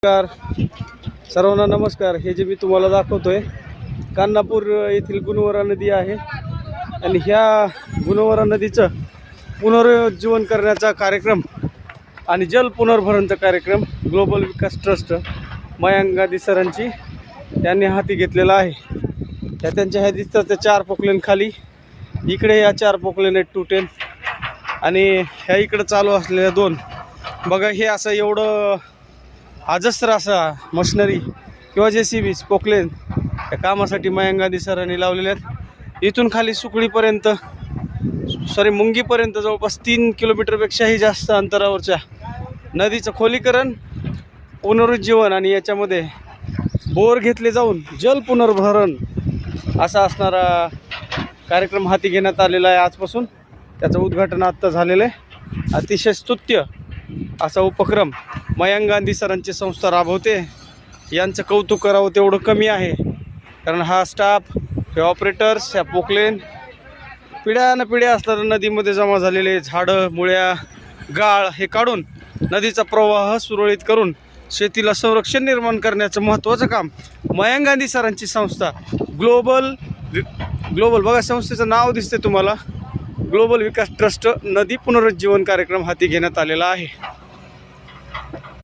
नमस्कार सर्वांना नमस्कार। हे जे मी तुम्हाला दाखवतोय कान्हापूर येथील गुणवरा नदी आहे आणि ह्या गुणवरा नदीचं पुनरुज्जीवन करण्याचा कार्यक्रम आणि जल पुनर्भरणचा कार्यक्रम ग्लोबल विकास ट्रस्ट मयांक गांधी सरांची त्यांनी हाती घेतलेला आहे। त्यांच्या ह्या दिसतात त्या 4 पोकलेन खाली, इकडे या 4 पोकलेन आहेत 210 आणि ह्या इकडे चालू असलेल्या 2 बघा। हे असं एवढं अजस्र असा मशिनरी किंवा JCB पोकलेन या कामासाठी मयांक गांधी सरांनी लावलेले आहेत। इथून खाली सुकळीपर्यंत मुंगीपर्यंत जवळपास 3 किलोमीटरपेक्षाही जास्त अंतरावरच्या नदीचं खोलीकरण, पुनरुज्जीवन आणि याच्यामध्ये बोर घेतले जाऊन जल पुनर्भरण असा असणारा कार्यक्रम हाती घेण्यात आलेला आहे आजपासून। त्याचं उद्घाटन आत्ता झालेलं आहे। अतिशय स्तुत्य असा उपक्रम मयांक गांधी सरांची संस्था राबवते। यांचं कौतुक करावं तेवढं कमी आहे, कारण हा स्टाफ, हे ऑपरेटर्स, ह्या पोकलेन पिढ्यानं पिढ्या असणाऱ्या नदीमध्ये जमा झालेले झाडं, मुळ्या, गाळ हे काढून नदीचा प्रवाह सुरळीत करून शेतीला संरक्षण निर्माण करण्याचं महत्त्वाचं काम मयांक गांधी सरांची संस्था ग्लोबल बघा, संस्थेचं नाव दिसते तुम्हाला, ग्लोबल विकास ट्रस्ट नदी पुनरुज्जीवन कार्यक्रम हाती घेण्यात आलेला आहे।